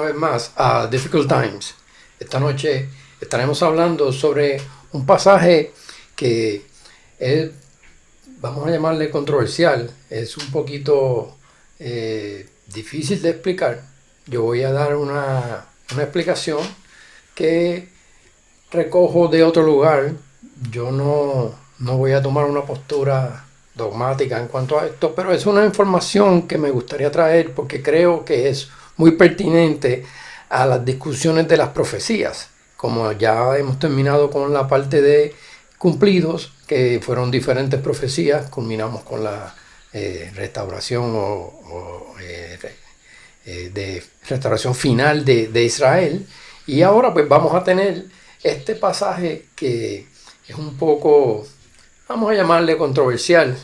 vez más a Difficult Times. Esta noche estaremos hablando sobre un pasaje que es, vamos a llamarle controversial, es un poquito difícil de explicar. Yo voy a dar una explicación que recojo de otro lugar. Yo no voy a tomar una postura dogmática en cuanto a esto, pero es una información que me gustaría traer porque creo que es muy pertinente a las discusiones de las profecías. Como ya hemos terminado con la parte de cumplidos, que fueron diferentes profecías, culminamos con la restauración de restauración final de Israel, y ahora pues vamos a tener este pasaje que es un poco, vamos a llamarle controversial,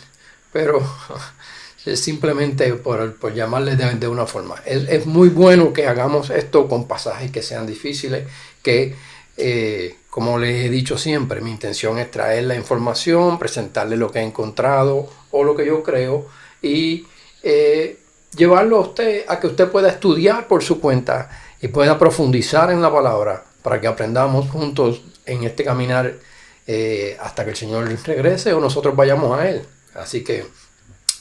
pero es simplemente por llamarle de una forma. Es muy bueno que hagamos esto con pasajes que sean difíciles, que como les he dicho siempre, mi intención es traer la información, presentarle lo que he encontrado o lo que yo creo y llevarlo a usted a que usted pueda estudiar por su cuenta y pueda profundizar en la palabra para que aprendamos juntos en este caminar hasta que el Señor regrese o nosotros vayamos a Él. Así que,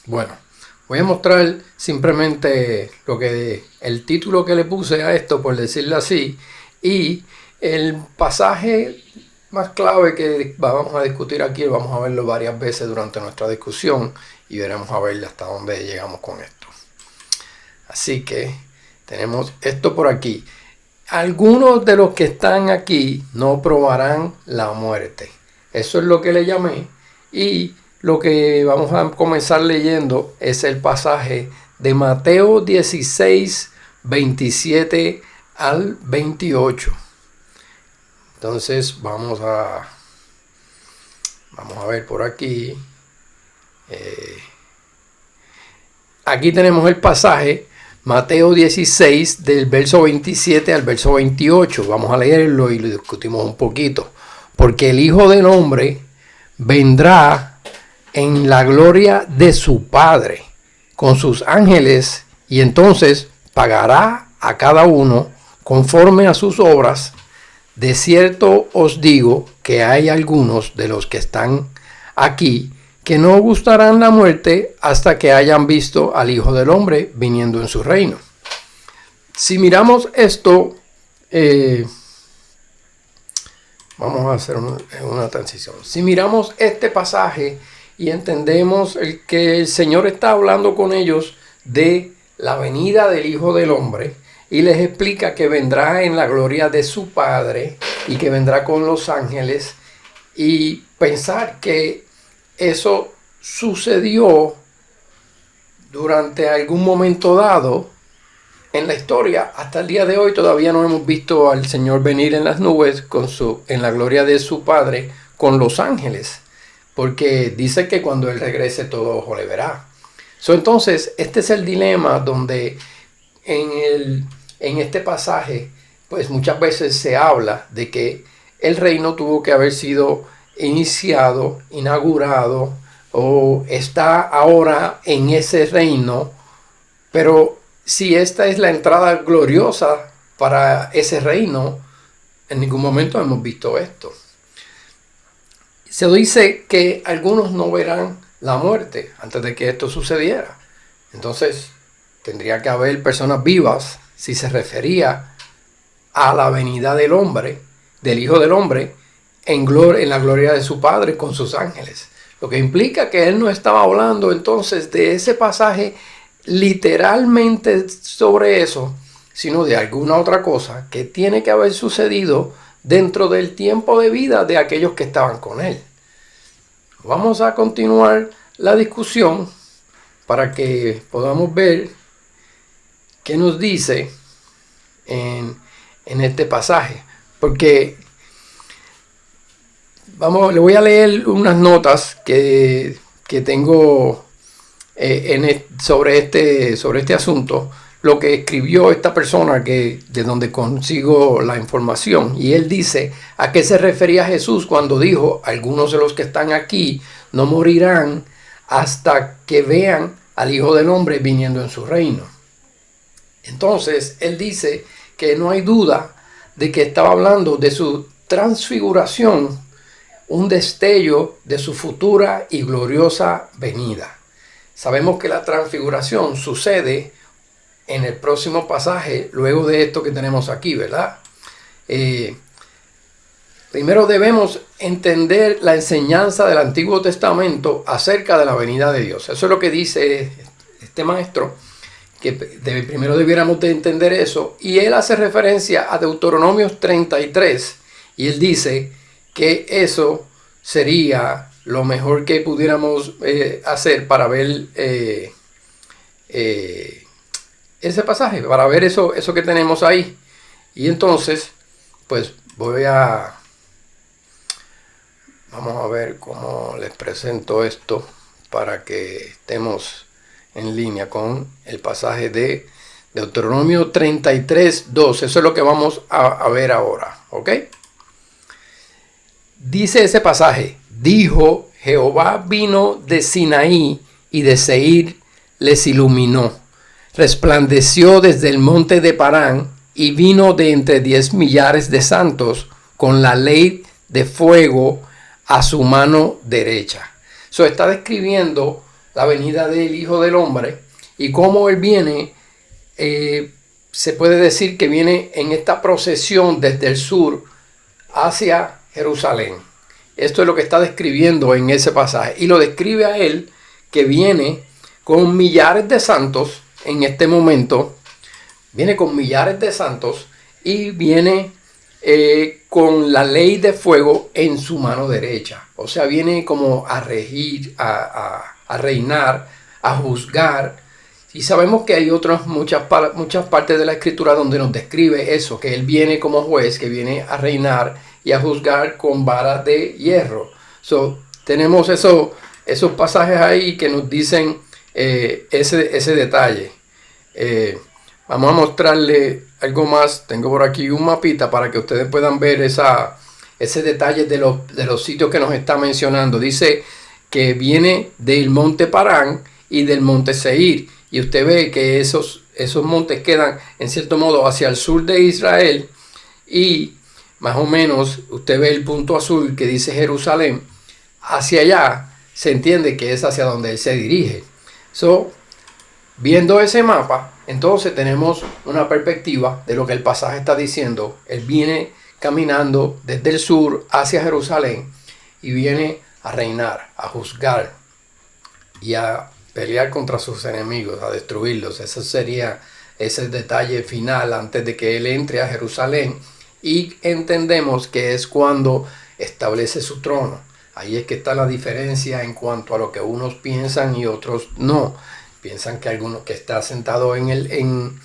bueno, voy a mostrar simplemente el título que le puse a esto, por decirlo así, y el pasaje más clave que vamos a discutir aquí, vamos a verlo varias veces durante nuestra discusión y veremos a ver hasta dónde llegamos con esto. Así que tenemos esto por aquí. Algunos de los que están aquí no probarán la muerte. Eso es lo que le llamé. Y lo que vamos a comenzar leyendo es el pasaje de Mateo 16, 27 al 28. Entonces vamos a ver por aquí. Aquí tenemos el pasaje, Mateo 16, del verso 27 al verso 28. Vamos a leerlo y lo discutimos un poquito. Porque el Hijo del Hombre vendrá en la gloria de su Padre con sus ángeles, y entonces pagará a cada uno conforme a sus obras. De cierto os digo que hay algunos de los que están aquí que no gustarán la muerte hasta que hayan visto al Hijo del Hombre viniendo en su reino. Si miramos esto, vamos a hacer una transición. Si miramos este pasaje y entendemos que el Señor está hablando con ellos de la venida del Hijo del Hombre, y les explica que vendrá en la gloria de su Padre y que vendrá con los ángeles, y pensar que eso sucedió durante algún momento dado en la historia. Hasta el día de hoy todavía no hemos visto al Señor venir en las nubes en la gloria de su Padre con los ángeles, porque dice que cuando Él regrese todo ojo le verá. Entonces este es el dilema donde en este pasaje pues muchas veces se habla de que el reino tuvo que haber sido iniciado, inaugurado, o está ahora en ese reino, pero si esta es la entrada gloriosa para ese reino, en ningún momento hemos visto esto. Se dice que algunos no verán la muerte antes de que esto sucediera. Entonces tendría que haber personas vivas si se refería a la venida del hombre, del Hijo del Hombre, en la gloria de su Padre con sus ángeles. Lo que implica que él no estaba hablando entonces de ese pasaje literalmente sobre eso, sino de alguna otra cosa que tiene que haber sucedido dentro del tiempo de vida de aquellos que estaban con él. Vamos a continuar la discusión para que podamos ver qué nos dice en este pasaje. Porque le voy a leer unas notas que tengo sobre este asunto, lo que escribió esta persona de donde consigo la información. Y él dice, ¿a qué se refería Jesús cuando dijo, algunos de los que están aquí no morirán hasta que vean al Hijo del Hombre viniendo en su reino? Entonces, él dice que no hay duda de que estaba hablando de su transfiguración, un destello de su futura y gloriosa venida. Sabemos que la transfiguración sucede en el próximo pasaje, luego de esto que tenemos aquí, ¿verdad? Primero debemos entender la enseñanza del Antiguo Testamento acerca de la venida de Dios. Eso es lo que dice este maestro, que primero debiéramos de entender eso. Y él hace referencia a Deuteronomio 33, y él dice que eso sería lo mejor que pudiéramos hacer para ver ese pasaje, para ver eso que tenemos ahí. Y entonces, pues vamos a ver cómo les presento esto para que estemos en línea con el pasaje de Deuteronomio 33, 2. Eso es lo que vamos a ver ahora, ¿ok? Dice ese pasaje: dijo, Jehová vino de Sinaí y de Seir les iluminó. Resplandeció desde el monte de Parán y vino de entre 10 millares de santos con la ley de fuego a su mano derecha. Eso está describiendo la venida del Hijo del Hombre y cómo él viene. Se puede decir que viene en esta procesión desde el sur hacia Jerusalén. Esto es lo que está describiendo en ese pasaje. Y lo describe a él que viene con millares de santos en este momento. Viene con millares de santos y viene con la ley de fuego en su mano derecha. O sea, viene como a regir, a reinar, a juzgar. Y sabemos que hay muchas partes de la Escritura donde nos describe eso, que él viene como juez, que viene a reinar y a juzgar con varas de hierro. Tenemos esos pasajes ahí que nos dicen ese detalle. Vamos a mostrarle algo más. Tengo por aquí un mapita para que ustedes puedan ver ese detalle de los sitios que nos está mencionando. Dice que viene del monte Parán y del monte Seir. Y usted ve que esos montes quedan en cierto modo hacia el sur de Israel. Y más o menos usted ve el punto azul que dice Jerusalén. Hacia allá se entiende que es hacia donde él se dirige. Viendo ese mapa, entonces tenemos una perspectiva de lo que el pasaje está diciendo. Él viene caminando desde el sur hacia Jerusalén y viene a reinar, a juzgar y a pelear contra sus enemigos, a destruirlos. Ese sería ese detalle final antes de que él entre a Jerusalén. Y entendemos que es cuando establece su trono. Ahí es que está la diferencia en cuanto a lo que unos piensan y otros no. Piensan que alguno que está sentado al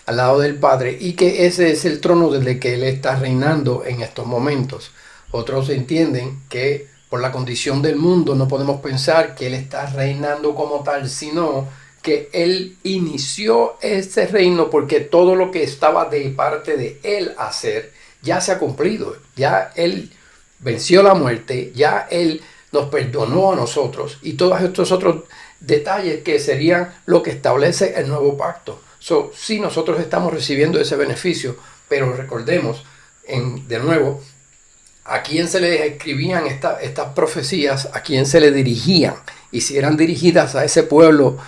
lado del Padre y que ese es el trono desde que él está reinando en estos momentos. Otros entienden que por la condición del mundo no podemos pensar que él está reinando como tal, sino que él inició ese reino porque todo lo que estaba de parte de él hacer ya se ha cumplido. Ya él venció la muerte, ya él nos perdonó a nosotros y todos estos otros detalles que serían lo que establece el nuevo pacto. Sí, nosotros estamos recibiendo ese beneficio, pero recordemos, de nuevo, a quién se le escribían estas profecías, a quién se le dirigían, y si eran dirigidas a ese pueblo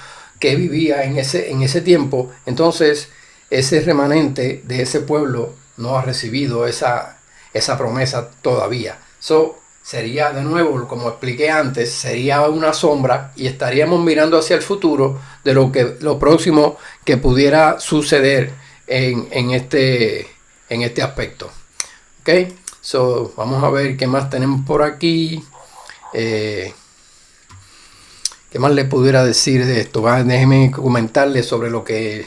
que vivía en ese tiempo, entonces ese remanente de ese pueblo no ha recibido esa promesa todavía. Sería, de nuevo, como expliqué antes, sería una sombra y estaríamos mirando hacia el futuro de lo próximo que pudiera suceder en este aspecto. ¿Ok? Vamos a ver qué más tenemos por aquí. ¿Qué más le pudiera decir de esto? Déjenme comentarles sobre lo que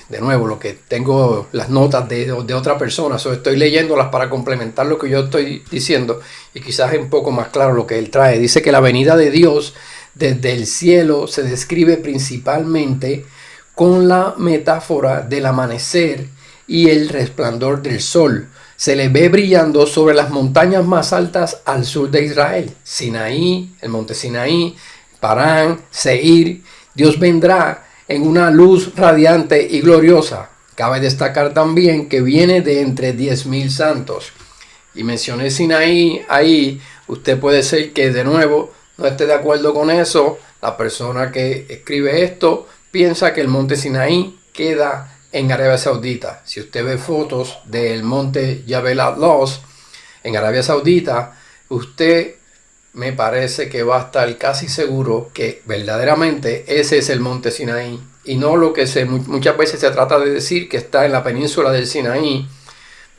tengo las notas de otra persona. Estoy leyéndolas para complementar lo que yo estoy diciendo y quizás es un poco más claro lo que él trae. Dice que la venida de Dios desde el cielo se describe principalmente con la metáfora del amanecer y el resplandor del sol. Se le ve brillando sobre las montañas más altas al sur de Israel. Sinaí, el monte Sinaí, Parán, Seir. Dios vendrá en una luz radiante y gloriosa, Cabe destacar también que viene de entre 10,000 santos. Y mencioné Sinaí ahí. Usted puede ser que de nuevo no esté de acuerdo con eso. La persona que escribe esto piensa que el monte Sinaí queda en Arabia Saudita. Si usted ve fotos del monte Jabal Atlas en Arabia Saudita, usted me parece que va a estar casi seguro que verdaderamente ese es el monte Sinaí. Y no lo que muchas veces se trata de decir que está en la península del Sinaí,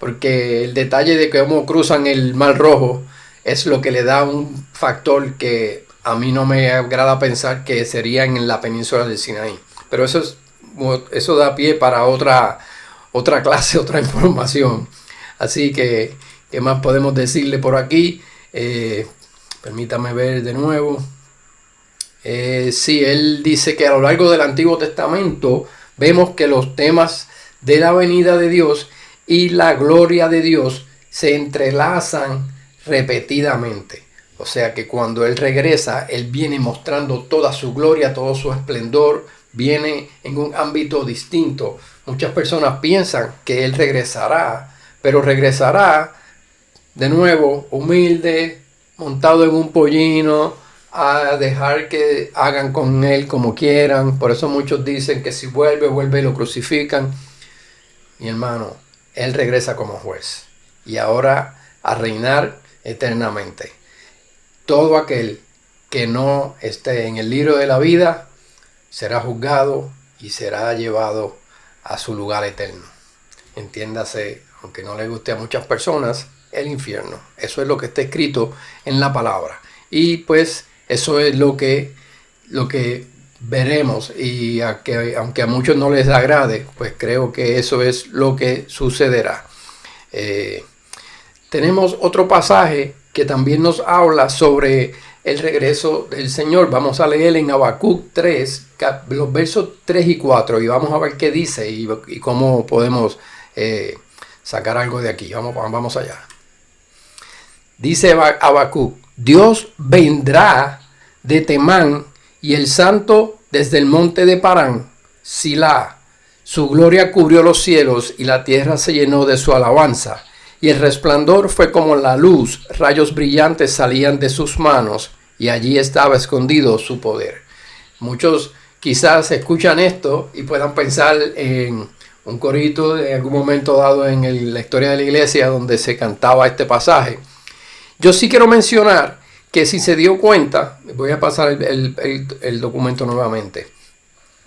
porque el detalle de cómo cruzan el Mar Rojo es lo que le da un factor que a mí no me agrada pensar que sería en la península del Sinaí. Pero eso da pie para otra clase, otra información. Así que, ¿qué más podemos decirle por aquí? Permítame ver de nuevo. Sí, él dice que a lo largo del Antiguo Testamento vemos que los temas de la venida de Dios y la gloria de Dios se entrelazan repetidamente. O sea que cuando Él regresa, Él viene mostrando toda su gloria, todo su esplendor, viene en un ámbito distinto. Muchas personas piensan que Él regresará, pero regresará de nuevo humilde, montado en un pollino, a dejar que hagan con Él como quieran. Por eso muchos dicen que si vuelve y lo crucifican. Mi hermano, Él regresa como juez y ahora a reinar eternamente. Todo aquel que no esté en el libro de la vida será juzgado y será llevado a su lugar eterno. Entiéndase, aunque no le guste a muchas personas, el infierno. Eso es lo que está escrito en la palabra. Y pues eso es lo que veremos. Y aunque a muchos no les agrade, pues creo que eso es lo que sucederá. Tenemos otro pasaje que también nos habla sobre el regreso del Señor. Vamos a leer en Habacuc 3, los versos 3 y 4, y vamos a ver qué dice y cómo podemos sacar algo de aquí. Vamos allá. Dice Habacuc: Dios vendrá de Temán y el Santo desde el monte de Parán, Silá. Su gloria cubrió los cielos y la tierra se llenó de su alabanza. Y el resplandor fue como la luz, rayos brillantes salían de sus manos, y allí estaba escondido su poder. Muchos quizás escuchan esto y puedan pensar en un corito de algún momento dado en la historia de la iglesia donde se cantaba este pasaje. Yo sí quiero mencionar que si se dio cuenta, voy a pasar el documento nuevamente.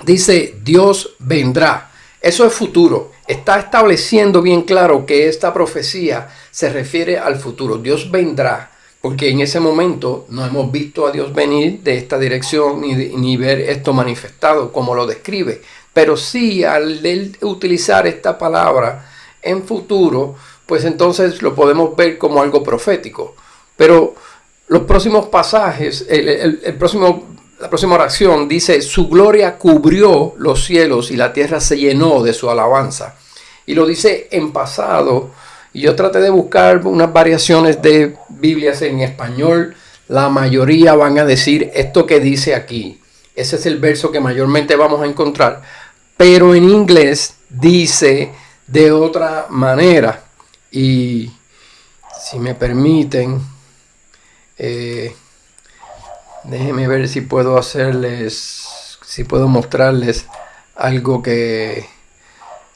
Dice, Dios vendrá. Eso es futuro. Está estableciendo bien claro que esta profecía se refiere al futuro. Dios vendrá, porque en ese momento no hemos visto a Dios venir de esta dirección ni ver esto manifestado como lo describe. Pero sí, al él utilizar esta palabra en futuro, pues entonces lo podemos ver como algo profético. Pero los próximos pasajes, la próxima oración dice, su gloria cubrió los cielos y la tierra se llenó de su alabanza. Y lo dice en pasado. Y yo traté de buscar unas variaciones de Biblias en español. La mayoría van a decir esto que dice aquí. Ese es el verso que mayormente vamos a encontrar. Pero en inglés dice de otra manera. Y si me permiten, déjenme ver si puedo mostrarles algo que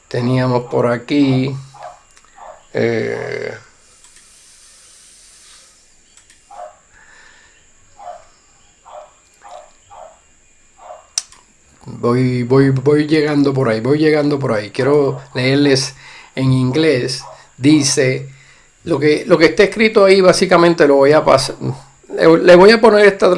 teníamos por aquí. Voy llegando por ahí. Quiero leerles en inglés. Dice, lo que está escrito ahí básicamente lo voy a pasar. Le voy a poner esta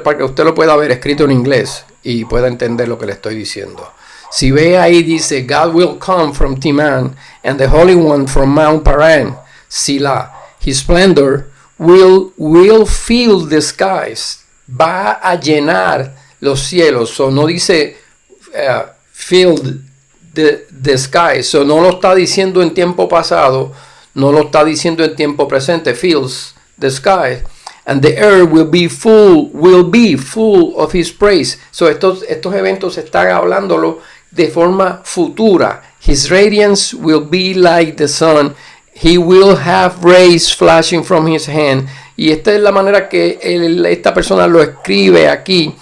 para que usted lo pueda ver escrito en inglés y pueda entender lo que le estoy diciendo. Si ve ahí dice, God will come from Teman and the Holy One from Mount Paran, Sila. His splendor will fill the skies. Va a llenar los cielos. So no dice fill the skies. So no lo está diciendo en tiempo pasado, no lo está diciendo en tiempo presente. Fills the sky. And the earth will be full of his praise. So estos eventos están hablándolo de forma futura. His radiance will be like the sun. He will have rays flashing from his hand. Y esta es la manera que esta persona lo escribe aquí.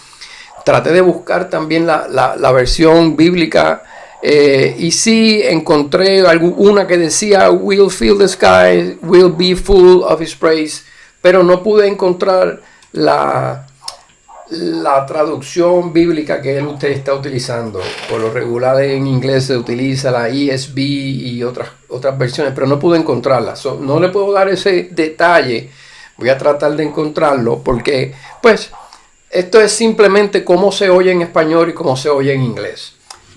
Traté de buscar también la versión bíblica. Y sí encontré una que decía will fill the sky, will be full of his praise, pero no pude encontrar la traducción bíblica que usted está utilizando. Por lo regular en inglés se utiliza la ESV y otras versiones, pero no pude encontrarla. No le puedo dar ese detalle. Voy a tratar de encontrarlo porque pues esto es simplemente cómo se oye en español y cómo se oye en inglés.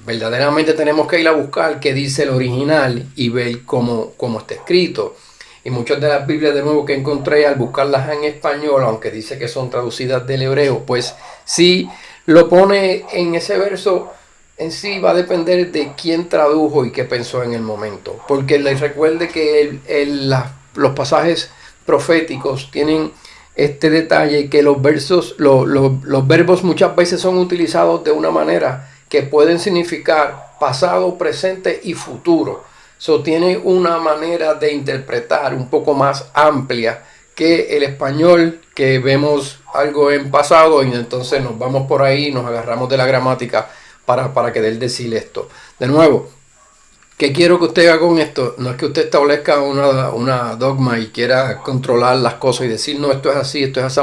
Verdaderamente tenemos que ir a buscar qué dice el original y ver cómo está escrito. Y muchas de las Biblias de nuevo que encontré al buscarlas en español, aunque dice que son traducidas del hebreo, pues sí lo pone en ese verso. En sí va a depender de quién tradujo y qué pensó en el momento. Porque les recuerde que los pasajes proféticos tienen este detalle que los verbos muchas veces son utilizados de una manera que pueden significar pasado, presente y futuro. Tiene una manera de interpretar un poco más amplia que el español, que vemos algo en pasado y entonces nos vamos por ahí, nos agarramos de la gramática para querer decir esto. De nuevo, ¿qué quiero que usted haga con esto? No es que usted establezca una dogma y quiera controlar las cosas y decir, no, esto es así, esto es así.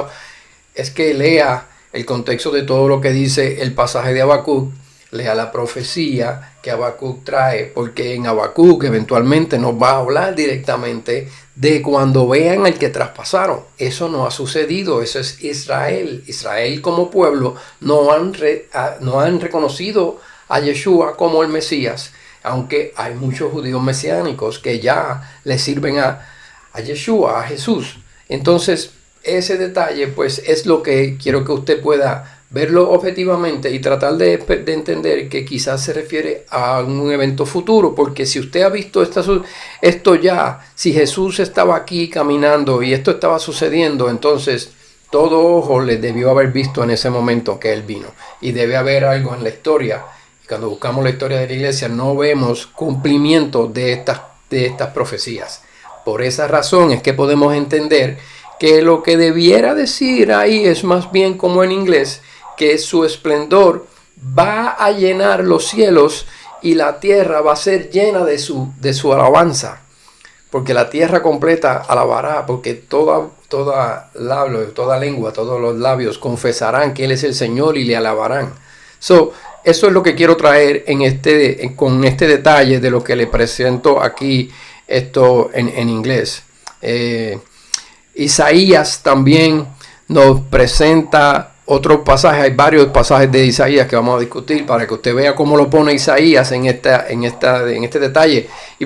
Es que lea el contexto de todo lo que dice el pasaje de Habacuc, lea la profecía que Habacuc trae, porque en Habacuc eventualmente nos va a hablar directamente de cuando vean al que traspasaron. Eso no ha sucedido, eso es Israel. Israel como pueblo no han reconocido a Yeshua como el Mesías, aunque hay muchos judíos mesiánicos que ya le sirven a Yeshua, a Jesús. Entonces, ese detalle pues es lo que quiero que usted pueda verlo objetivamente y tratar de entender que quizás se refiere a un evento futuro, porque si usted ha visto esto ya, si Jesús estaba aquí caminando y esto estaba sucediendo, entonces todo ojo le debió haber visto en ese momento que Él vino, y debe haber algo en la historia. Cuando buscamos la historia de la iglesia no vemos cumplimiento de estas profecías. Por esa razón es que podemos entender que lo que debiera decir ahí es más bien como en inglés, que su esplendor va a llenar los cielos y la tierra va a ser llena de su alabanza. Porque la tierra completa alabará, porque toda lengua, todos los labios confesarán que Él es el Señor y le alabarán. Eso es lo que quiero traer con este detalle de lo que le presento aquí esto en inglés. Isaías también nos presenta otros pasajes. Hay varios pasajes de Isaías que vamos a discutir para que usted vea cómo lo pone Isaías en este detalle. Y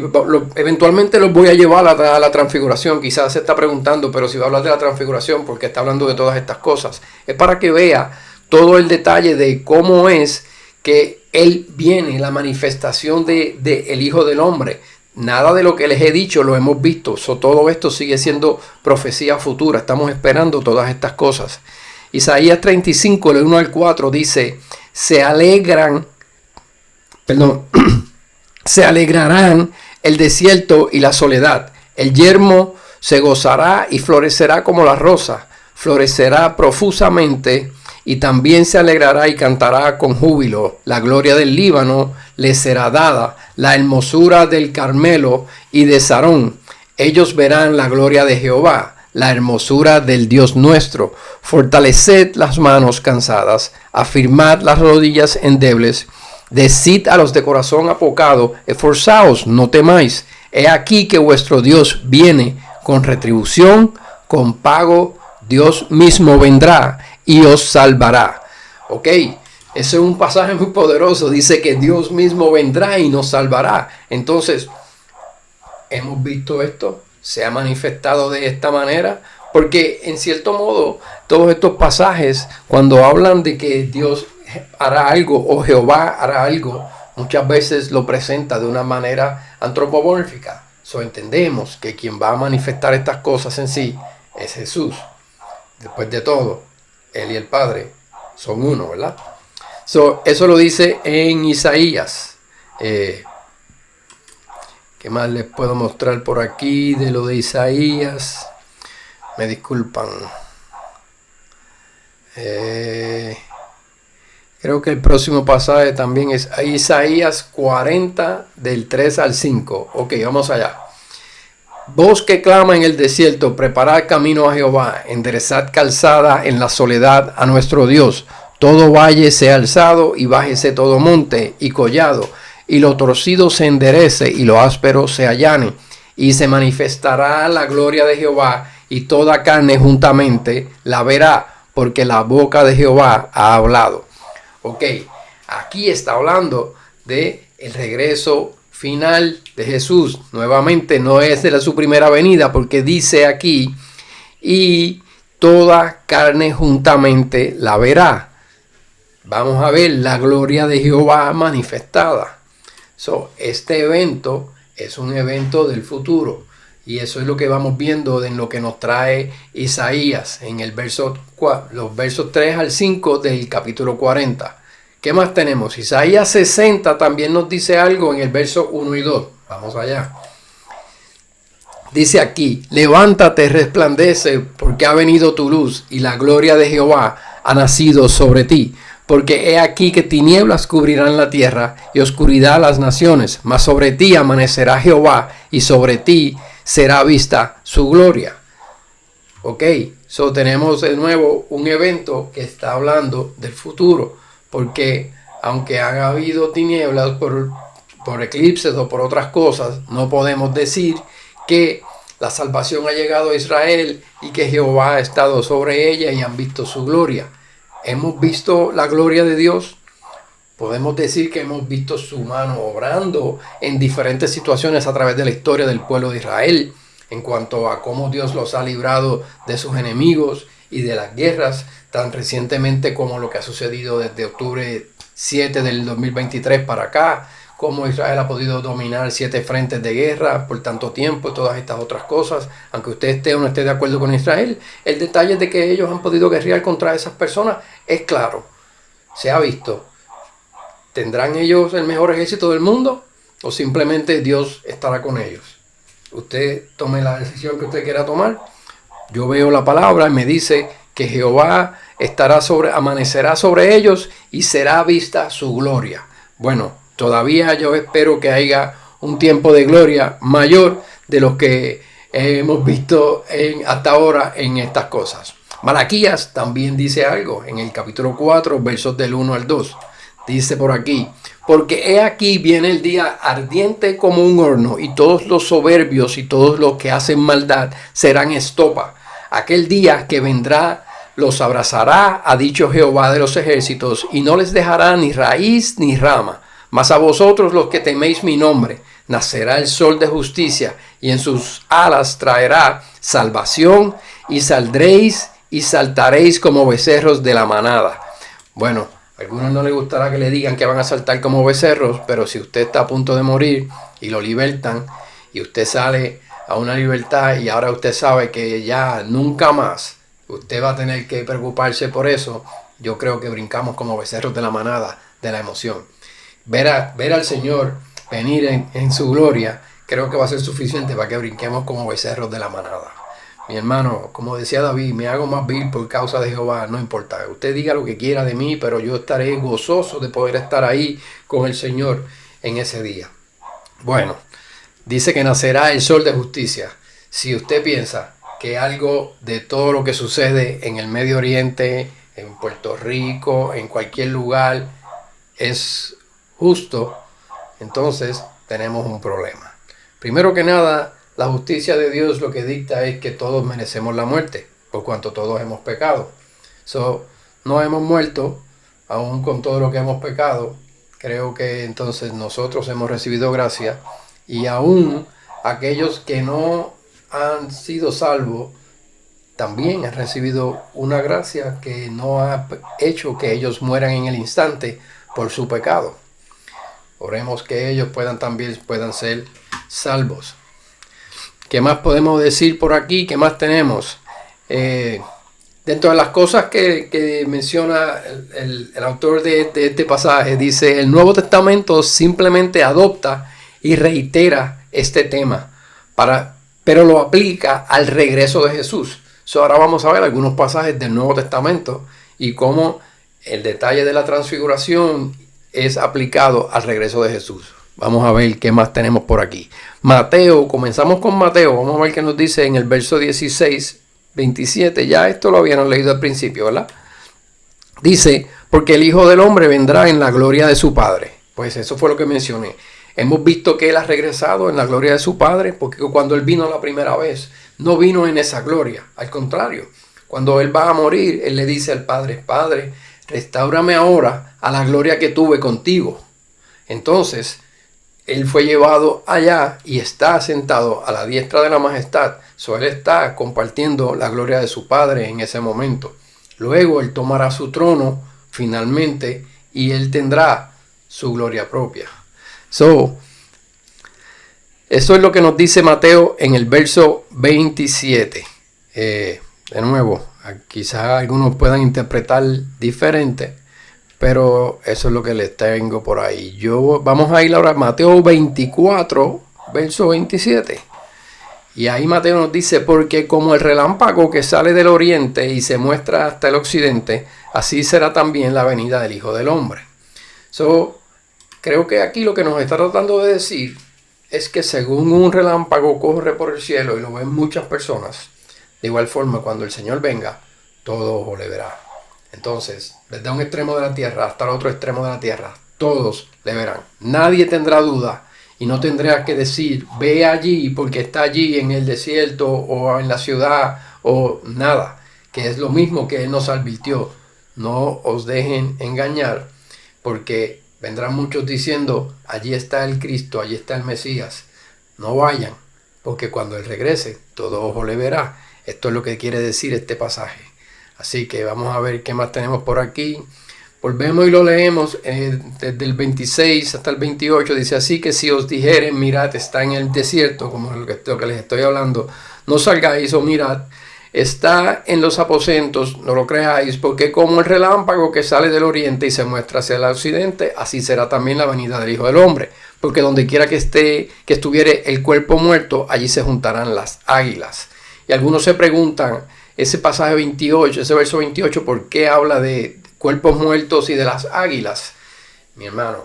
eventualmente los voy a llevar a la transfiguración. Quizás se está preguntando, pero si va a hablar de la transfiguración, ¿por qué está hablando de todas estas cosas? Es para que vea todo el detalle de cómo es que Él viene, la manifestación de el Hijo del Hombre. Nada de lo que les he dicho lo hemos visto. Todo esto sigue siendo profecía futura. Estamos esperando todas estas cosas. Isaías 35, del 1 al 4 dice, se alegrarán el desierto y la soledad. El yermo se gozará y florecerá como la rosa. Florecerá profusamente y también se alegrará y cantará con júbilo. La gloria del Líbano le será dada, la hermosura del Carmelo y de Sarón. Ellos verán la gloria de Jehová, la hermosura del Dios nuestro. Fortaleced las manos cansadas, afirmad las rodillas endebles. Decid a los de corazón apocado, esforzaos, no temáis. He aquí que vuestro Dios viene con retribución, con pago. Dios mismo vendrá y os salvará. Ok, ese es un pasaje muy poderoso. Dice que Dios mismo vendrá y nos salvará. Entonces, hemos visto esto. Se ha manifestado de esta manera. Porque en cierto modo, todos estos pasajes, cuando hablan de que Dios hará algo o Jehová hará algo, muchas veces lo presenta de una manera antropomórfica. Entendemos que quien va a manifestar estas cosas en sí es Jesús. Después de todo, Él y el Padre son uno, ¿verdad? Eso lo dice en Isaías. ¿Qué más les puedo mostrar por aquí de lo de Isaías? Me disculpan. Creo que el próximo pasaje también es Isaías 40 del 3 al 5. Ok, vamos allá. Voz que clama en el desierto, preparad camino a Jehová, enderezad calzada en la soledad a nuestro Dios. Todo valle sea alzado y bájese todo monte y collado, y lo torcido se enderece y lo áspero se allane. Y se manifestará la gloria de Jehová, y toda carne juntamente la verá, porque la boca de Jehová ha hablado. Ok, aquí está hablando de el regreso final de Jesús. Nuevamente no es de su primera venida, porque dice aquí, y toda carne juntamente la verá. Vamos a ver la gloria de Jehová manifestada. Este evento es un evento del futuro. Y eso es lo que vamos viendo en lo que nos trae Isaías en el los versos 3 al 5 del capítulo 40. ¿Qué más tenemos? Isaías 60 también nos dice algo en el verso 1 y 2. Vamos allá. Dice aquí, levántate, resplandece, porque ha venido tu luz y la gloria de Jehová ha nacido sobre ti. Porque he aquí que tinieblas cubrirán la tierra y oscuridad las naciones, mas sobre ti amanecerá Jehová y sobre ti será vista su gloria. Ok, tenemos de nuevo un evento que está hablando del futuro, porque aunque han habido tinieblas por eclipses o por otras cosas, no podemos decir que la salvación ha llegado a Israel y que Jehová ha estado sobre ella y han visto su gloria. ¿Hemos visto la gloria de Dios? Podemos decir que hemos visto su mano obrando en diferentes situaciones a través de la historia del pueblo de Israel, en cuanto a cómo Dios los ha librado de sus enemigos y de las guerras, tan recientemente como lo que ha sucedido desde octubre 7 del 2023 para acá, cómo Israel ha podido dominar 7 frentes de guerra por tanto tiempo y todas estas otras cosas. Aunque usted esté o no esté de acuerdo con Israel, el detalle de que ellos han podido guerrear contra esas personas es claro, se ha visto. ¿Tendrán ellos el mejor ejército del mundo o simplemente Dios estará con ellos? Usted tome la decisión que usted quiera tomar. Yo veo la palabra y me dice que Jehová amanecerá sobre ellos y será vista su gloria. Bueno, todavía yo espero que haya un tiempo de gloria mayor de lo que hemos visto hasta ahora en estas cosas. Malaquías también dice algo en el capítulo 4, versos del 1 al 2. Dice por aquí, porque he aquí viene el día ardiente como un horno, y todos los soberbios y todos los que hacen maldad serán estopa. Aquel día que vendrá los abrazará, ha dicho Jehová de los ejércitos, y no les dejará ni raíz ni rama. Mas a vosotros los que teméis mi nombre, nacerá el sol de justicia, y en sus alas traerá salvación, y saldréis y saltaréis como becerros de la manada. Bueno, a algunos no les gustará que le digan que van a saltar como becerros, pero si usted está a punto de morir y lo libertan, y usted sale a una libertad y ahora usted sabe que ya nunca más usted va a tener que preocuparse por eso, yo creo que brincamos como becerros de la manada, de la emoción. Ver al Señor venir en su gloria, creo que va a ser suficiente para que brinquemos como becerros de la manada. Mi hermano, como decía David, me hago más vil por causa de Jehová, no importa. Usted diga lo que quiera de mí, pero yo estaré gozoso de poder estar ahí con el Señor en ese día. Bueno, dice que nacerá el sol de justicia. Si usted piensa que algo de todo lo que sucede en el Medio Oriente, en Puerto Rico, en cualquier lugar, es justo, entonces tenemos un problema. Primero que nada, la justicia de Dios lo que dicta es que todos merecemos la muerte, por cuanto todos hemos pecado. No hemos muerto, aún con todo lo que hemos pecado. Creo que entonces nosotros hemos recibido gracia, y aún aquellos que no han sido salvos también han recibido una gracia que no ha hecho que ellos mueran en el instante por su pecado. Oremos que ellos puedan ser salvos. ¿Qué más podemos decir por aquí? ¿Qué más tenemos? Dentro de las cosas que menciona el autor de este pasaje, dice, el Nuevo Testamento simplemente adopta y reitera este tema, pero lo aplica al regreso de Jesús. Ahora vamos a ver algunos pasajes del Nuevo Testamento y cómo el detalle de la transfiguración es aplicado al regreso de Jesús. Vamos a ver qué más tenemos por aquí. Mateo, comenzamos con Mateo. Vamos a ver qué nos dice en el verso 16, 27. Ya esto lo habíamos leído al principio, ¿verdad? Dice, porque el Hijo del Hombre vendrá en la gloria de su Padre. Pues eso fue lo que mencioné. Hemos visto que Él ha regresado en la gloria de su Padre, porque cuando Él vino la primera vez, no vino en esa gloria. Al contrario, cuando Él va a morir, Él le dice al Padre, Padre, restáurame ahora a la gloria que tuve contigo. Entonces, Él fue llevado allá y está sentado a la diestra de la majestad. Él está compartiendo la gloria de su Padre en ese momento. Luego Él tomará su trono finalmente y Él tendrá su gloria propia. Eso es lo que nos dice Mateo en el verso 27. De nuevo, quizás algunos puedan interpretar diferente, pero eso es lo que les tengo por ahí. Vamos a ir ahora a Mateo 24, verso 27. Y ahí Mateo nos dice, porque como el relámpago que sale del oriente y se muestra hasta el occidente, así será también la venida del Hijo del Hombre. Creo que aquí lo que nos está tratando de decir es que según un relámpago corre por el cielo y lo ven muchas personas, de igual forma cuando el Señor venga, todo ojo le verá. Entonces, desde un extremo de la tierra hasta el otro extremo de la tierra, todos le verán. Nadie tendrá duda y no tendrá que decir, ve allí porque está allí en el desierto o en la ciudad o nada, que es lo mismo que Él nos advirtió. No os dejen engañar porque vendrán muchos diciendo, allí está el Cristo, allí está el Mesías. No vayan, porque cuando Él regrese, todo ojo le verá. Esto es lo que quiere decir este pasaje. Así que vamos a ver qué más tenemos por aquí. Volvemos y lo leemos desde el 26 hasta el 28. Dice, así que si os dijeren, mirad, está en el desierto, como lo que les estoy hablando, no salgáis o mirad, está en los aposentos, no lo creáis, porque como el relámpago que sale del oriente y se muestra hacia el occidente, así será también la venida del Hijo del Hombre. Porque donde quiera que estuviere el cuerpo muerto, allí se juntarán las águilas. Y algunos se preguntan, ese pasaje 28, ese verso 28, ¿por qué habla de cuerpos muertos y de las águilas? Mi hermano,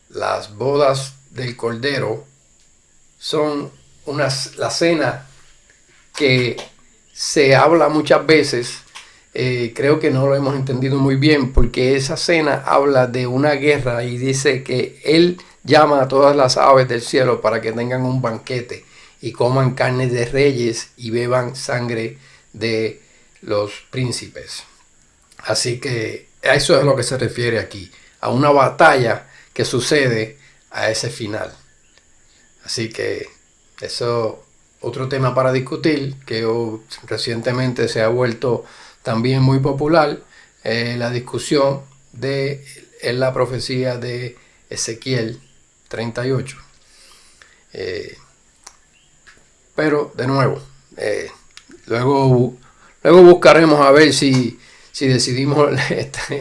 las bodas del Cordero son la cena que se habla muchas veces, creo que no lo hemos entendido muy bien, porque esa cena habla de una guerra y dice que Él llama a todas las aves del cielo para que tengan un banquete y coman carne de reyes y beban sangre de los príncipes. Así que a eso es a lo que se refiere aquí, a una batalla que sucede a ese final. Así que eso otro tema para discutir, que recientemente se ha vuelto también muy popular, la discusión de la profecía de Ezequiel 38. Pero de nuevo, luego buscaremos a ver si decidimos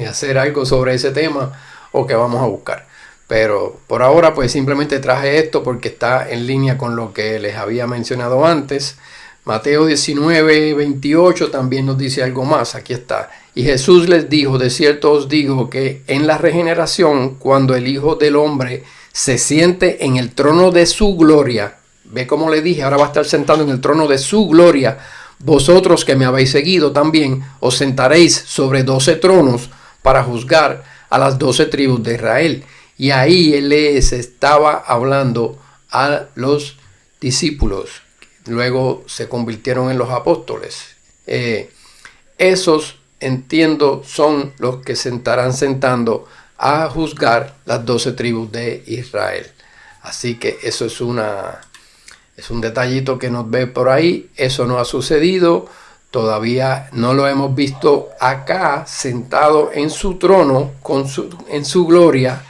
hacer algo sobre ese tema o qué vamos a buscar. Pero por ahora pues simplemente traje esto porque está en línea con lo que les había mencionado antes. Mateo 19, 28 también nos dice algo más. Aquí está. Y Jesús les dijo, de cierto os digo que en la regeneración, cuando el Hijo del Hombre se siente en el trono de su gloria, ve como le dije, ahora va a estar sentado en el trono de su gloria, vosotros que me habéis seguido también os sentaréis sobre 12 tronos para juzgar a las 12 tribus de Israel. Y ahí Él les estaba hablando a los discípulos. Luego se convirtieron en los apóstoles. Esos, entiendo, son los que se estarán sentando a juzgar las 12 tribus de Israel. Así que eso es un detallito que nos ve por ahí. Eso no ha sucedido. Todavía no lo hemos visto acá, sentado en su trono, en su gloria.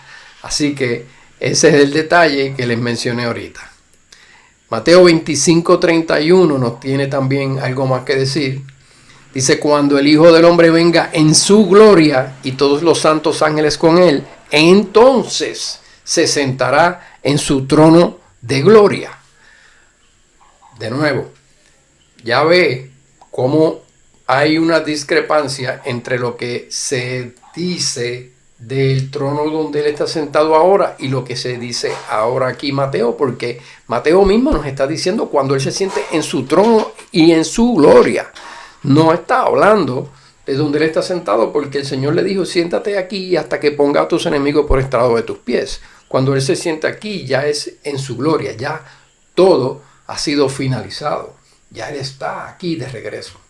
Así que ese es el detalle que les mencioné ahorita. Mateo 25, 31 nos tiene también algo más que decir. Dice, cuando el Hijo del Hombre venga en su gloria y todos los santos ángeles con Él, entonces se sentará en su trono de gloria. De nuevo, ya ve cómo hay una discrepancia entre lo que se dice del trono donde él está sentado ahora y lo que se dice ahora aquí Mateo, porque Mateo mismo nos está diciendo cuando él se siente en su trono y en su gloria. No está hablando de donde él está sentado, porque el Señor le dijo, siéntate aquí hasta que ponga a tus enemigos por estrado de tus pies. Cuando él se siente aquí, ya es en su gloria, ya todo ha sido finalizado, ya él está aquí de regreso.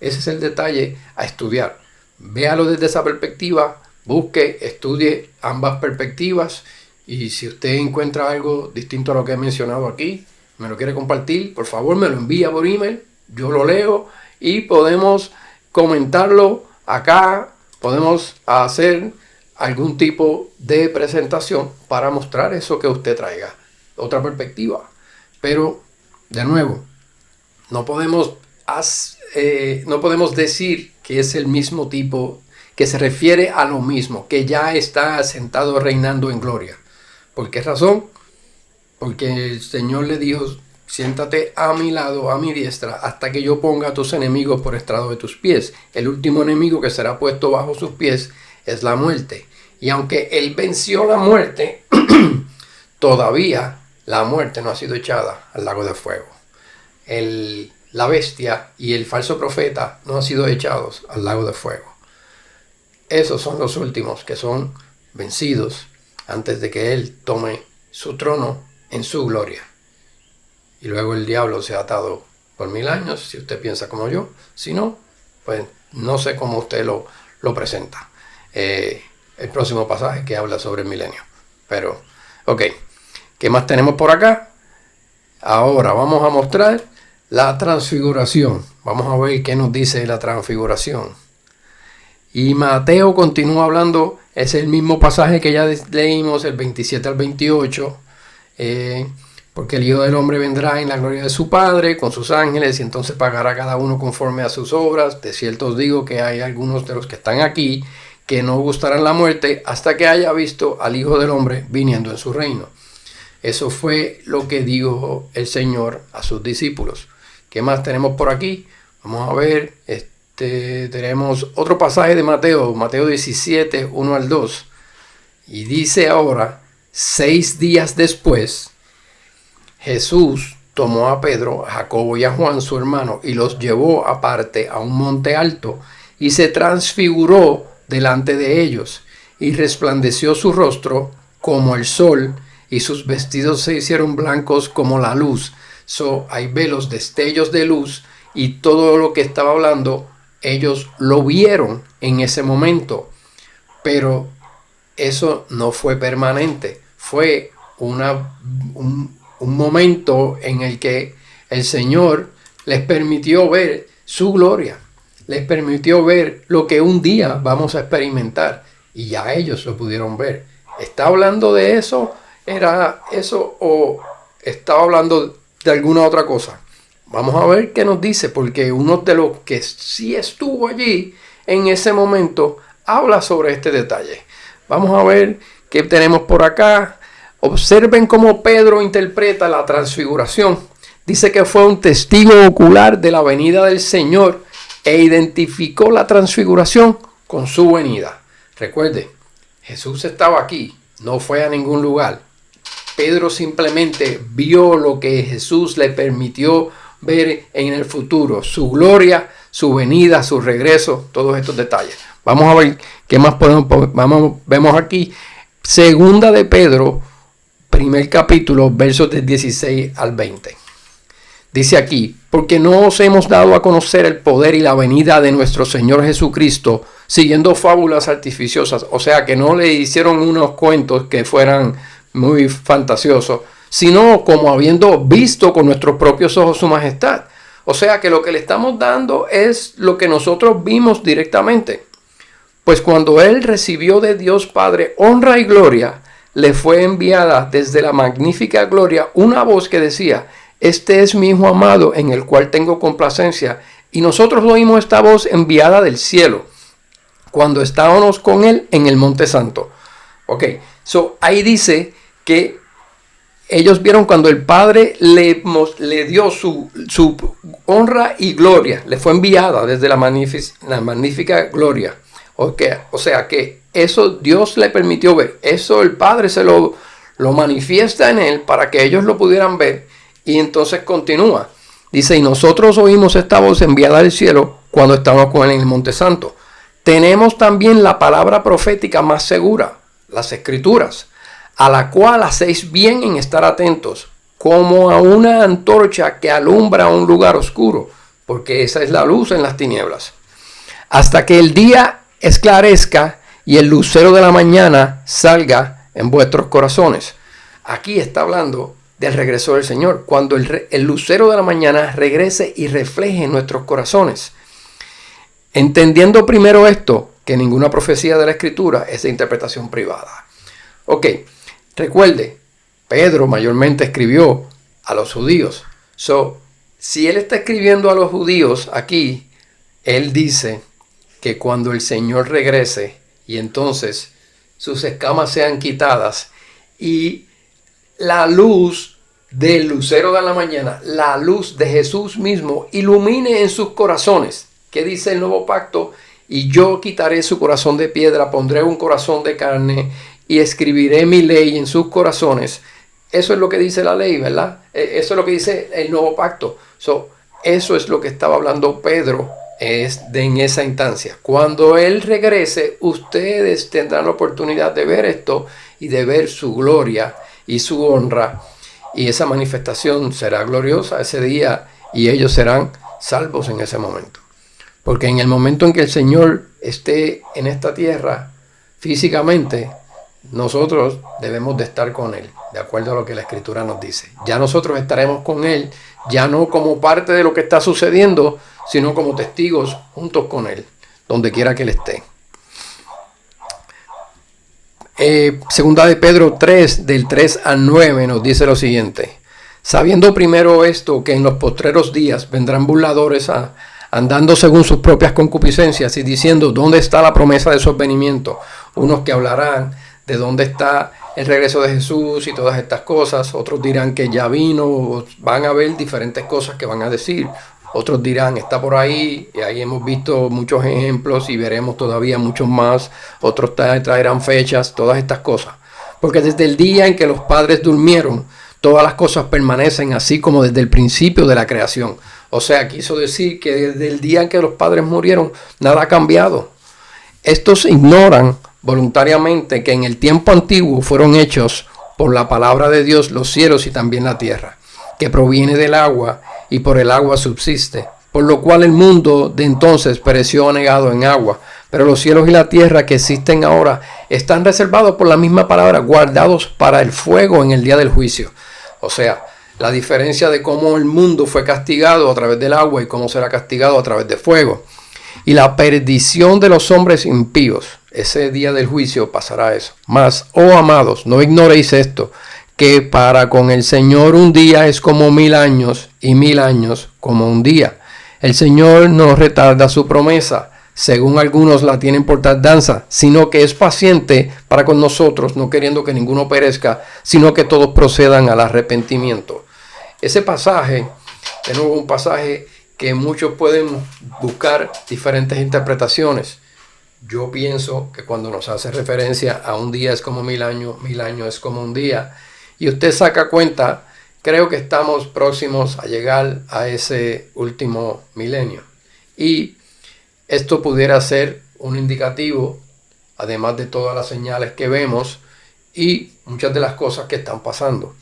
Ese es el detalle a estudiar. Véalo desde esa perspectiva, busque, estudie ambas perspectivas, y si usted encuentra algo distinto a lo que he mencionado aquí, me lo quiere compartir, por favor me lo envía por email, yo lo leo y podemos comentarlo acá, podemos hacer algún tipo de presentación para mostrar eso que usted traiga, otra perspectiva. Pero, de nuevo, no podemos decir que es el mismo tipo, que se refiere a lo mismo, que ya está sentado reinando en gloria. ¿Por qué razón? Porque el Señor le dijo, siéntate a mi lado, a mi diestra, hasta que yo ponga a tus enemigos por estrado de tus pies. El último enemigo que será puesto bajo sus pies es la muerte. Y aunque él venció la muerte, todavía la muerte no ha sido echada al lago de fuego. La bestia y el falso profeta no han sido echados al lago de fuego. Esos son los últimos que son vencidos antes de que él tome su trono en su gloria. Y luego el diablo se ha atado por 1000 años, si usted piensa como yo. Si no, pues no sé cómo usted lo presenta. El próximo pasaje que habla sobre el milenio. Pero, ok. ¿Qué más tenemos por acá? Ahora vamos a mostrar la transfiguración. Vamos a ver qué nos dice la transfiguración. Y Mateo continúa hablando, es el mismo pasaje que ya leímos, el 27 al 28. Porque el Hijo del Hombre vendrá en la gloria de su Padre con sus ángeles y entonces pagará cada uno conforme a sus obras. De cierto os digo que hay algunos de los que están aquí que no gustarán la muerte hasta que haya visto al Hijo del Hombre viniendo en su reino. Eso fue lo que dijo el Señor a sus discípulos. ¿Qué más tenemos por aquí? Vamos a ver, tenemos otro pasaje de Mateo 17, 1 al 2. Y dice ahora, 6 días después, Jesús tomó a Pedro, a Jacobo y a Juan, su hermano, y los llevó aparte a un monte alto, y se transfiguró delante de ellos, y resplandeció su rostro como el sol, y sus vestidos se hicieron blancos como la luz. Ahí ve los destellos de luz, y todo lo que estaba hablando, ellos lo vieron en ese momento. Pero eso no fue permanente, fue un momento en el que el Señor les permitió ver su gloria, les permitió ver lo que un día vamos a experimentar, y ya ellos lo pudieron ver. ¿Está hablando de eso? ¿Era eso o estaba hablando de alguna otra cosa? Vamos a ver qué nos dice, porque uno de los que sí estuvo allí en ese momento habla sobre este detalle. Vamos a ver qué tenemos por acá. Observen cómo Pedro interpreta la transfiguración. Dice que fue un testigo ocular de la venida del Señor e identificó la transfiguración con su venida. Recuerde, Jesús estaba aquí, no fue a ningún lugar. Pedro simplemente vio lo que Jesús le permitió ver en el futuro, su gloria, su venida, su regreso, todos estos detalles. Vamos a ver qué más vemos aquí. Segunda de Pedro, primer capítulo, versos del 16 al 20. Dice aquí, porque no os hemos dado a conocer el poder y la venida de nuestro Señor Jesucristo, siguiendo fábulas artificiosas. O sea, que no le hicieron unos cuentos que fueran muy fantasiosos, sino como habiendo visto con nuestros propios ojos su majestad. O sea, que lo que le estamos dando es lo que nosotros vimos directamente. Pues cuando él recibió de Dios Padre honra y gloria, le fue enviada desde la magnífica gloria una voz que decía, este es mi Hijo amado en el cual tengo complacencia. Y nosotros oímos esta voz enviada del cielo cuando estábamos con él en el Monte Santo. Ok, ahí dice que ellos vieron cuando el Padre le dio su honra y gloria, le fue enviada desde la magnífica gloria. O sea que eso Dios le permitió ver, eso el Padre se lo manifiesta en él para que ellos lo pudieran ver, y entonces continúa. Dice, y nosotros oímos esta voz enviada del cielo cuando estábamos con él en el Monte Santo. Tenemos también la palabra profética más segura, las Escrituras, a la cual hacéis bien en estar atentos, como a una antorcha que alumbra un lugar oscuro, porque esa es la luz en las tinieblas, hasta que el día esclarezca y el lucero de la mañana salga en vuestros corazones. Aquí está hablando del regreso del Señor, cuando el lucero de la mañana regrese y refleje en nuestros corazones. Entendiendo primero esto, que ninguna profecía de la Escritura es de interpretación privada. Ok, recuerde, Pedro mayormente escribió a los judíos. Si él está escribiendo a los judíos aquí, él dice que cuando el Señor regrese y entonces sus escamas sean quitadas y la luz del lucero de la mañana, la luz de Jesús mismo, ilumine en sus corazones. ¿Qué dice el nuevo pacto? Y yo quitaré su corazón de piedra, pondré un corazón de carne y escribiré mi ley en sus corazones. Eso es lo que dice la ley, ¿verdad? Eso es lo que dice el nuevo pacto. Eso es lo que estaba hablando Pedro en esa instancia. Cuando él regrese, ustedes tendrán la oportunidad de ver esto y de ver su gloria y su honra. Y esa manifestación será gloriosa ese día y ellos serán salvos en ese momento. Porque en el momento en que el Señor esté en esta tierra físicamente, nosotros debemos de estar con Él, de acuerdo a lo que la Escritura nos dice. Ya nosotros estaremos con Él, ya no como parte de lo que está sucediendo, sino como testigos juntos con Él, donde quiera que Él esté. Segunda de Pedro 3, del 3 al 9, nos dice lo siguiente. Sabiendo primero esto, que en los postreros días vendrán burladores andando según sus propias concupiscencias y diciendo, ¿dónde está la promesa de su advenimiento? Unos que hablarán de dónde está el regreso de Jesús y todas estas cosas. Otros dirán que ya vino, van a ver diferentes cosas que van a decir. Otros dirán, está por ahí, y ahí hemos visto muchos ejemplos y veremos todavía muchos más. Otros traerán fechas, todas estas cosas. Porque desde el día en que los padres durmieron, todas las cosas permanecen así como desde el principio de la creación. O sea, quiso decir que desde el día en que los padres murieron, nada ha cambiado. Estos ignoran voluntariamente que en el tiempo antiguo fueron hechos por la palabra de Dios los cielos y también la tierra, que proviene del agua y por el agua subsiste, por lo cual el mundo de entonces pereció anegado en agua, pero los cielos y la tierra que existen ahora están reservados por la misma palabra, guardados para el fuego en el día del juicio. O sea, la diferencia de cómo el mundo fue castigado a través del agua y cómo será castigado a través de fuego. Y la perdición de los hombres impíos. Ese día del juicio pasará eso. Mas, oh amados, no ignoréis esto, que para con el Señor un día es como 1000 años y 1000 años como un día. El Señor no retarda su promesa, según algunos la tienen por tardanza, sino que es paciente para con nosotros, no queriendo que ninguno perezca, sino que todos procedan al arrepentimiento. Ese pasaje, de nuevo un pasaje que muchos pueden buscar diferentes interpretaciones. Yo pienso que cuando nos hace referencia a un día es como 1000 años, 1000 años es como un día, y usted saca cuenta, creo que estamos próximos a llegar a ese último milenio. Y esto pudiera ser un indicativo, además de todas las señales que vemos y muchas de las cosas que están pasando.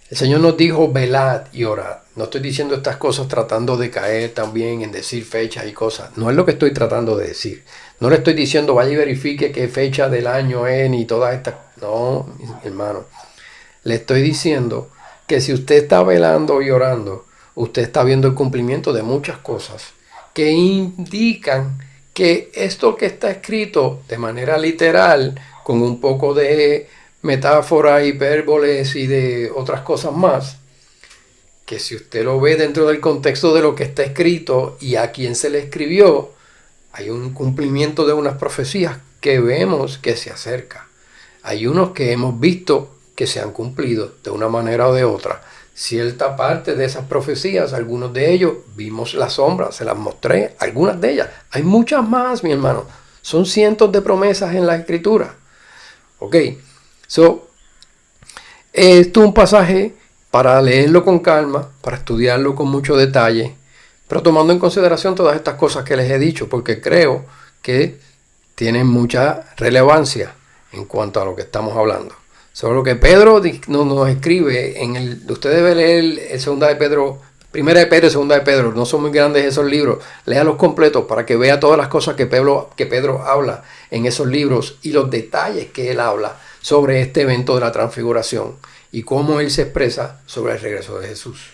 El Señor nos dijo, velad y orad. No estoy diciendo estas cosas tratando de caer también en decir fechas y cosas. No es lo que estoy tratando de decir. No le estoy diciendo, vaya y verifique qué fecha del año es, ni todas estas. No, hermano. Le estoy diciendo que si usted está velando y orando, usted está viendo el cumplimiento de muchas cosas que indican que esto que está escrito de manera literal, con un poco de metáfora, hipérboles y de otras cosas más, que si usted lo ve dentro del contexto de lo que está escrito y a quien se le escribió, hay un cumplimiento de unas profecías que vemos que se acerca. Hay unos que hemos visto que se han cumplido de una manera o de otra. Cierta parte de esas profecías, algunos de ellos, vimos la sombra, se las mostré, algunas de ellas. Hay muchas más, mi hermano. Son cientos de promesas en la Escritura. Ok, esto es un pasaje para leerlo con calma, para estudiarlo con mucho detalle, pero tomando en consideración todas estas cosas que les he dicho, porque creo que tienen mucha relevancia en cuanto a lo que estamos hablando. Sobre lo que Pedro nos escribe, usted debe leer el segunda de Pedro, primera de Pedro y segunda de Pedro, no son muy grandes esos libros, léalos completos para que vea todas las cosas que Pedro habla en esos libros y los detalles que él habla sobre este evento de la transfiguración y cómo él se expresa sobre el regreso de Jesús.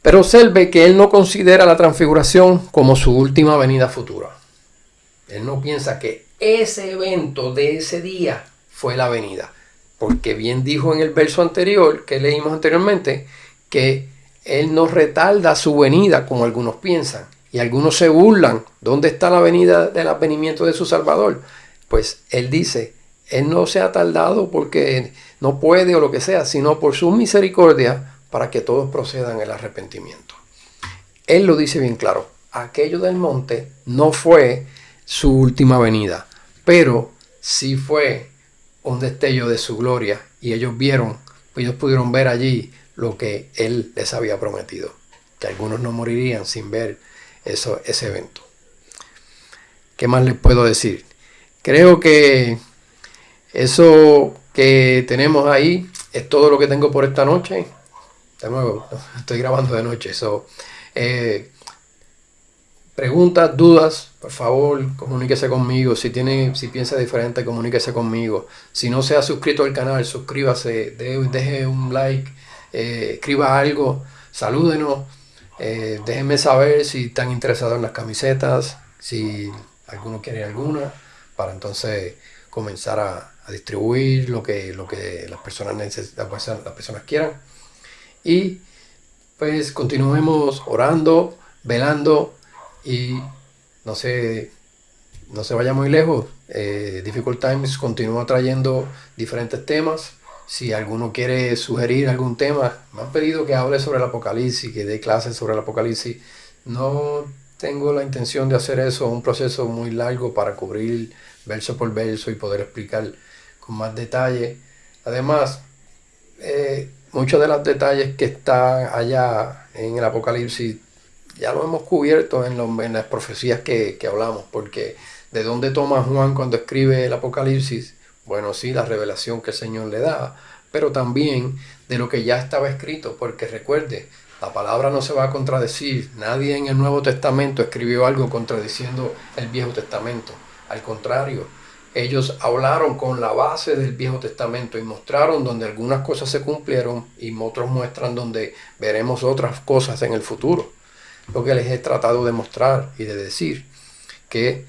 Pero observe que él no considera la transfiguración como su última venida futura. Él no piensa que ese evento de ese día fue la venida, porque bien dijo en el verso anterior que leímos anteriormente que él no retarda su venida como algunos piensan y algunos se burlan. ¿Dónde está la venida del advenimiento de su Salvador? Pues él dice, él no se ha tardado porque no puede o lo que sea, sino por su misericordia para que todos procedan al arrepentimiento. Él lo dice bien claro, aquello del monte no fue su última venida, pero sí fue un destello de su gloria y ellos pudieron ver allí lo que él les había prometido, que algunos no morirían sin ver ese evento. ¿Qué más les puedo decir? Creo que eso que tenemos ahí es todo lo que tengo por esta noche. De nuevo, estoy grabando de noche. Preguntas, dudas, por favor, comuníquese conmigo. Si piensa diferente, comuníquese conmigo. Si no se ha suscrito al canal, suscríbase, deje un like, escriba algo, salúdenos. Déjenme saber si están interesados en las camisetas, si alguno quiere alguna, para entonces comenzar a distribuir lo que las personas quieran. Y pues continuemos orando, velando. Y no se vaya muy lejos. Difficult Times continúa trayendo diferentes temas. Si alguno quiere sugerir algún tema, me han pedido que hable sobre el Apocalipsis, que dé clases sobre el Apocalipsis. No tengo la intención de hacer eso, un proceso muy largo para cubrir verso por verso y poder explicar con más detalle. Además, muchos de los detalles que están allá en el Apocalipsis ya lo hemos cubierto en las profecías que hablamos, porque ¿de dónde toma Juan cuando escribe el Apocalipsis? Bueno, sí, la revelación que el Señor le da, pero también de lo que ya estaba escrito, porque recuerde, la palabra no se va a contradecir. Nadie en el Nuevo Testamento escribió algo contradiciendo el Viejo Testamento. Al contrario, ellos hablaron con la base del Viejo Testamento y mostraron donde algunas cosas se cumplieron y otros muestran donde veremos otras cosas en el futuro. Lo que les he tratado de mostrar y de decir, que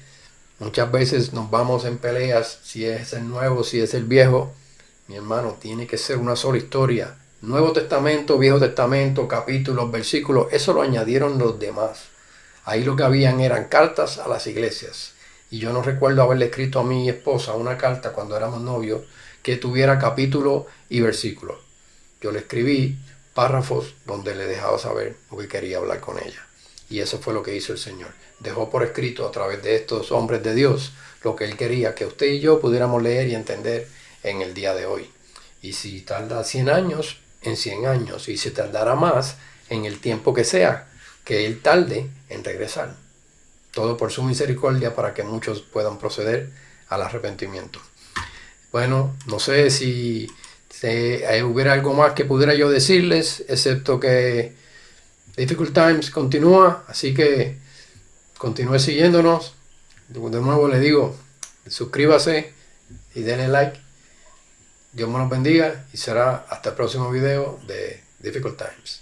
muchas veces nos vamos en peleas, si es el nuevo, si es el viejo. Mi hermano, tiene que ser una sola historia. Nuevo Testamento, Viejo Testamento, capítulos, versículos, eso lo añadieron los demás. Ahí lo que habían eran cartas a las iglesias. Y yo no recuerdo haberle escrito a mi esposa una carta cuando éramos novios que tuviera capítulo y versículo. Yo le escribí párrafos donde le dejaba saber lo que quería hablar con ella. Y eso fue lo que hizo el Señor. Dejó por escrito a través de estos hombres de Dios lo que Él quería que usted y yo pudiéramos leer y entender en el día de hoy. Y si tarda 100 años, en 100 años. Y si tardará más, en el tiempo que sea, que Él tarde en regresar. Todo por su misericordia para que muchos puedan proceder al arrepentimiento. Bueno, no sé si hubiera algo más que pudiera yo decirles, excepto que Difficult Times continúa, así que continúe siguiéndonos. De nuevo le digo, suscríbase y denle like. Dios me los bendiga y será hasta el próximo video de Difficult Times.